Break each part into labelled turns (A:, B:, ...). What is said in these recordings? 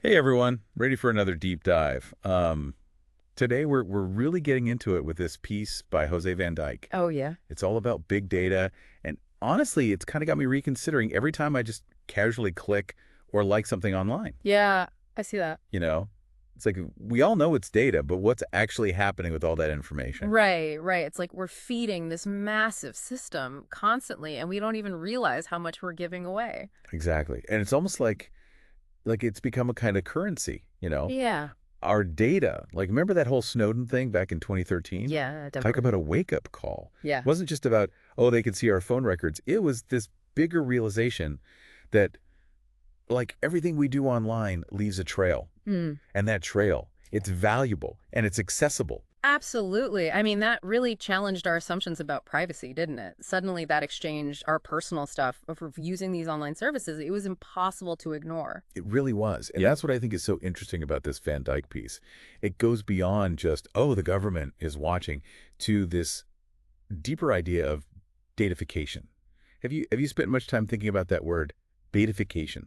A: Hey everyone, ready for another deep dive. Today we're really getting into it with this piece by Jose Van Dyke.
B: Oh, yeah.
A: It's all about big data, and honestly, it's kind of got me reconsidering every time I just casually click or like something online.
B: Yeah, I see that.
A: You know, it's like we all know it's data, but what's actually happening with all that information?
B: Right, right. It's like we're feeding this massive system constantly, and we don't even realize how much we're giving away.
A: Exactly, and it's almost like it's become a kind of currency.
B: Yeah.
A: Our data. Like, remember that whole Snowden thing back in 2013?
B: Yeah,
A: Talk
B: definitely.
A: about a wake-up call.
B: Yeah.
A: It wasn't just about, oh, they could see our phone records. It was this bigger realization that, like, everything we do online leaves a trail.
B: Hmm.
A: And that trail, it's valuable and it's accessible.
B: Absolutely. I mean, that really challenged our assumptions about privacy, didn't it? Suddenly that exchanged our personal stuff of using these online services. It was impossible to ignore.
A: It really was. And
B: Yeah.
A: that's what I think is so interesting about this Van Dyke piece. It goes beyond just, oh, the government is watching, to this deeper idea of datafication. Have you spent much time thinking about that word, datafication?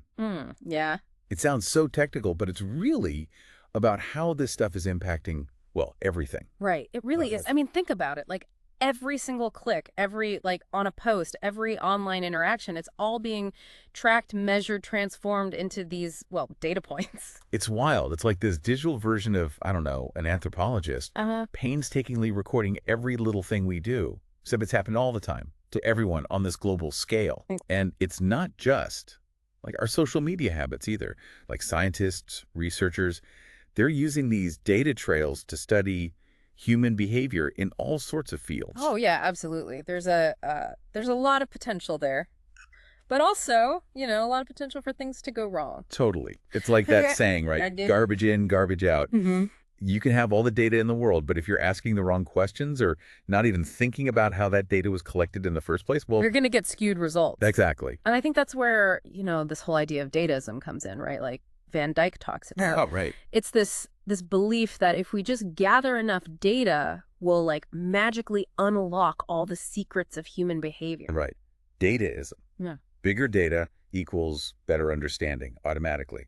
B: Yeah.
A: It sounds so technical, but it's really about how this stuff is impacting, well, everything.
B: Right. It really is. I mean, think about it. Like every single click, every like on a post, every online interaction, it's all being tracked, measured, transformed into these, well, data points.
A: It's wild. It's like this digital version of, I don't know, an anthropologist
B: Uh,
A: painstakingly recording every little thing we do, except it's happened all the time to everyone on this global scale. And it's not just like our social media habits either. Like scientists, researchers, they're using these data trails to study human behavior in all sorts of fields.
B: oh yeah, absolutely. There's a lot of potential there, but also, a lot of potential for things to go wrong.
A: Totally. It's like that saying, right?
B: I did.
A: Garbage in, garbage out.
B: Hmm.
A: You can have all the data in the world, but if you're asking the wrong questions or not even thinking about how that data was collected in the first place, well,
B: You're going to get skewed results.
A: exactly.
B: And I think that's where, this whole idea of dataism comes in, right? Like Van Dyke talks about.
A: Oh, right.
B: It's this belief that if we just gather enough data, we'll like magically unlock all the secrets of human behavior.
A: Right. Dataism.
B: Yeah.
A: Bigger data equals better understanding automatically.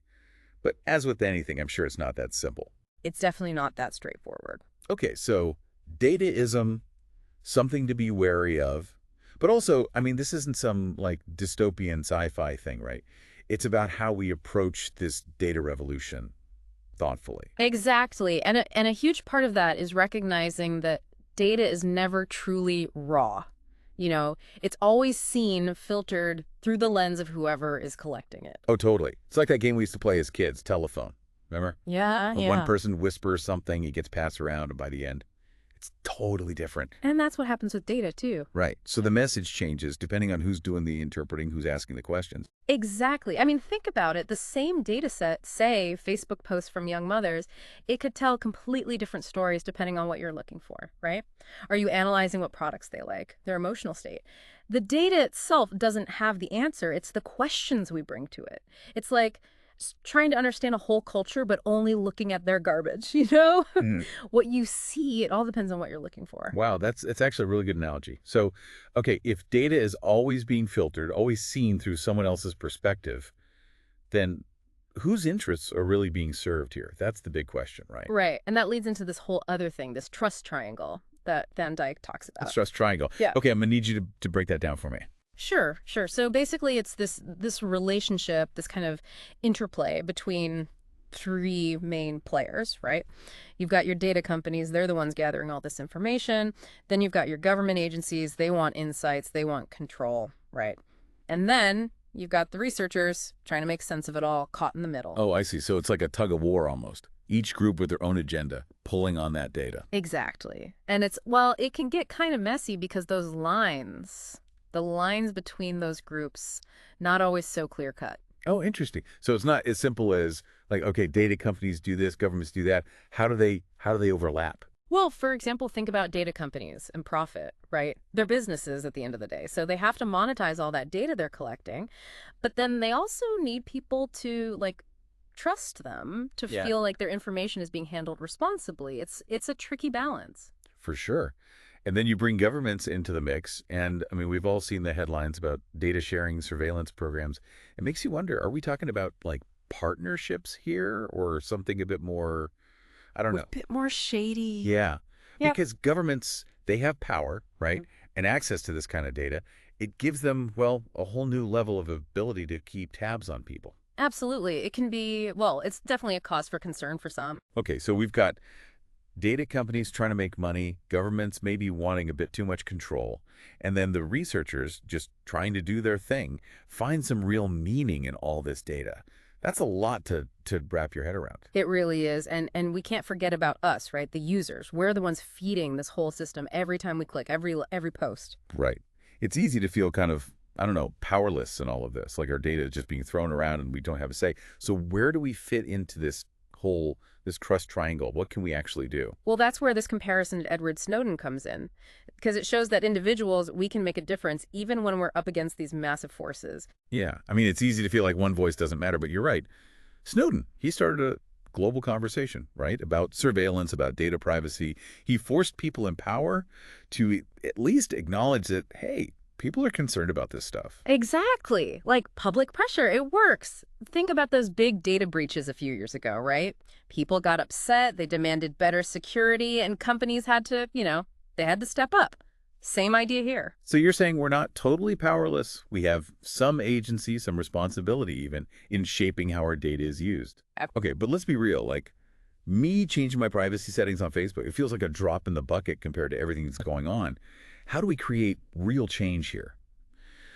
A: But as with anything, I'm sure it's not that simple.
B: It's definitely not that straightforward.
A: Okay, so dataism, something to be wary of. But also, I mean, this isn't some like dystopian sci-fi thing, right? It's about how we approach this data revolution thoughtfully.
B: Exactly. And a huge part of that is recognizing that data is never truly raw. It's always seen, filtered through the lens of whoever is collecting it.
A: Oh, totally. It's like that game we used to play as kids, Telephone. Remember?
B: Yeah,
A: When one
B: yeah.
A: person whispers something, it gets passed around, and by the end, it's totally different.
B: And that's what happens with data, too.
A: Right. So the message changes depending on who's doing the interpreting, who's asking the questions.
B: Exactly. I mean, think about it. The same data set, say Facebook posts from young mothers, it could tell completely different stories depending on what you're looking for, right? Are you analyzing what products they like, their emotional state? The data itself doesn't have the answer. It's the questions we bring to it. It's like trying to understand a whole culture, but only looking at their garbage,
A: Mhm.
B: What you see, it all depends on what you're looking for.
A: Wow, that's actually a really good analogy. So, okay, if data is always being filtered, always seen through someone else's perspective, then whose interests are really being served here? That's the big question, right?
B: Right. And that leads into this whole other thing, this trust triangle that Van Dyke talks
A: The
B: about.
A: stress triangle.
B: Yeah.
A: Okay, I'm gonna need you to break that down for me.
B: Sure, sure. So basically it's this relationship, this kind of interplay between three main players, right? You've got your data companies, they're the ones gathering all this information. Then you've got your government agencies, they want insights, they want control, right? And then you've got the researchers trying to make sense of it all, caught in the middle.
A: Oh, I see. So it's like a tug of war almost. Each group with their own agenda, pulling on that data.
B: Exactly. And well, it can get kind of messy because the lines between those groups, not always so clear cut.
A: Oh, interesting. So it's not as simple as like, okay, data companies do this, governments do that. How do they overlap?
B: Well, for example, think about data companies and profit, right? They're businesses at the end of the day. So they have to monetize all that data they're collecting. But then they also need people to like trust them to
A: Yeah.
B: feel like their information is being handled responsibly. It's a tricky balance.
A: For sure. And then you bring governments into the mix. And I mean, we've all seen the headlines about data sharing surveillance programs. It makes you wonder, are we talking about like partnerships here or something a bit more, I don't
B: A
A: know.
B: bit more shady.
A: Yeah,
B: Yep.
A: because governments, they have power, right? And access to this kind of data. It gives them, well, a whole new level of ability to keep tabs on people.
B: Absolutely. It can be, well, it's definitely a cause for concern for some.
A: Okay, so we've got data companies trying to make money, governments maybe wanting a bit too much control, and then the researchers just trying to do their thing, find some real meaning in all this data. That's a lot to wrap your head around.
B: It really is. And we can't forget about us, right? The users. We're the ones feeding this whole system every time we click, every post.
A: Right. It's easy to feel kind of, I don't know, powerless in all of this, like our data is just being thrown around and we don't have a say. So where do we fit into this trust triangle? What can we actually do?
B: Well, that's where this comparison to Edward Snowden comes in, because it shows that individuals, we can make a difference even when we're up against these massive forces.
A: Yeah, I mean, it's easy to feel like one voice doesn't matter, but you're right. Snowden, he started a global conversation, right, about surveillance, about data privacy. He forced people in power to at least acknowledge that, hey, people are concerned about this stuff.
B: Exactly. Like public pressure, it works. Think about those big data breaches a few years ago, right? People got upset, they demanded better security, and companies had to, they had to step up. Same idea here.
A: So you're saying we're not totally powerless. We have some agency, some responsibility even in shaping how our data is used. Okay, but let's be real. Like me changing my privacy settings on Facebook, it feels like a drop in the bucket compared to everything that's going on. How do we create real change here?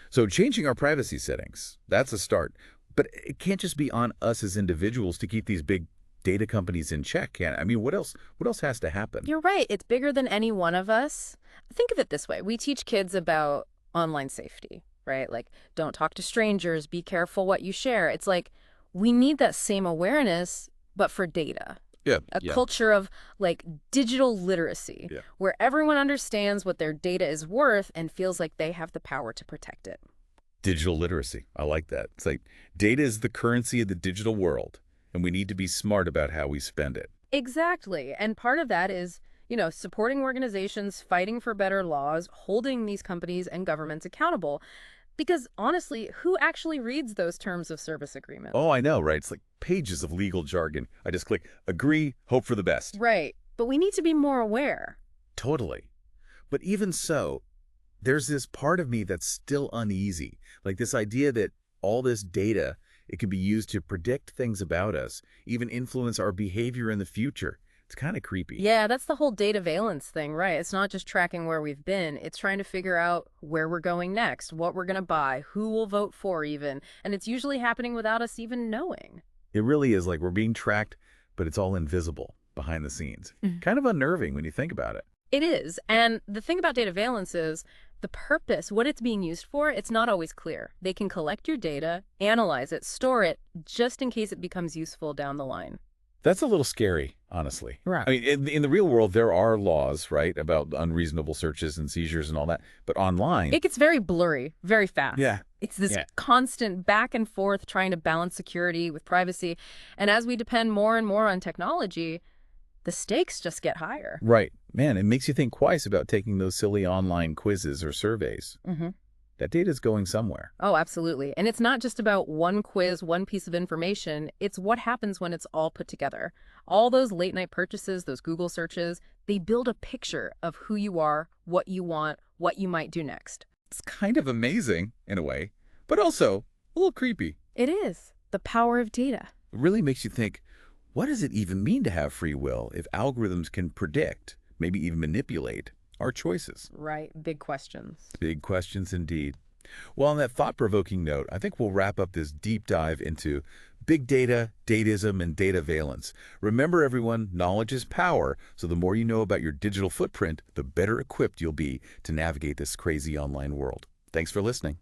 A: So changing our privacy settings, that's a start. But it can't just be on us as individuals to keep these big data companies in check, can it? I mean, what else has to happen?
B: You're right. It's bigger than any one of us. Think of it this way. We teach kids about online safety, right? Like, don't talk to strangers, be careful what you share. It's like we need that same awareness, but for data.
A: Yeah.
B: A culture of like digital literacy, where everyone understands what their data is worth and feels like they have the power to protect it.
A: Digital literacy. I like that. It's like data is the currency of the digital world, and we need to be smart about how we spend it.
B: Exactly. And part of that is, supporting organizations, fighting for better laws, holding these companies and governments accountable. Because honestly, who actually reads those terms of service agreements?
A: Oh, I know, right? It's like pages of legal jargon. I just click agree, hope for the best.
B: Right. But we need to be more aware.
A: Totally. But even so, there's this part of me that's still uneasy. Like this idea that all this data, it can be used to predict things about us, even influence our behavior in the future. It's kind of creepy.
B: Yeah, that's the whole dataveillance thing, right? It's not just tracking where we've been. It's trying to figure out where we're going next, what we're going to buy, who we'll vote for even. And it's usually happening without us even knowing.
A: It really is like we're being tracked, but it's all invisible behind the scenes. Kind of unnerving when you think about it.
B: It is. And the thing about dataveillance is the purpose, what it's being used for, it's not always clear. They can collect your data, analyze it, store it, just in case it becomes useful down the line.
A: That's a little scary, honestly.
B: Right.
A: I mean, in the real world, there are laws, right, about unreasonable searches and seizures and all that. But online,
B: It gets very blurry, very fast.
A: Yeah.
B: It's this constant back and forth trying to balance security with privacy. And as we depend more and more on technology, the stakes just get higher.
A: right. Man, it makes you think twice about taking those silly online quizzes or surveys. That data's going somewhere.
B: Oh, absolutely. And it's not just about one quiz, one piece of information. It's what happens when it's all put together. All those late night purchases, those Google searches, they build a picture of who you are, what you want, what you might do next.
A: It's kind of amazing, in a way, but also a little creepy.
B: It is the power of data.
A: It really makes you think, what does it even mean to have free will if algorithms can predict, maybe even manipulate, our choices?
B: Right. Big questions.
A: Big questions indeed. Well, on that thought-provoking note, I think we'll wrap up this deep dive into big data, Dataism, and dataveillance. Remember, everyone, knowledge is power, so the more you know about your digital footprint, the better equipped you'll be to navigate this crazy online world. Thanks for listening.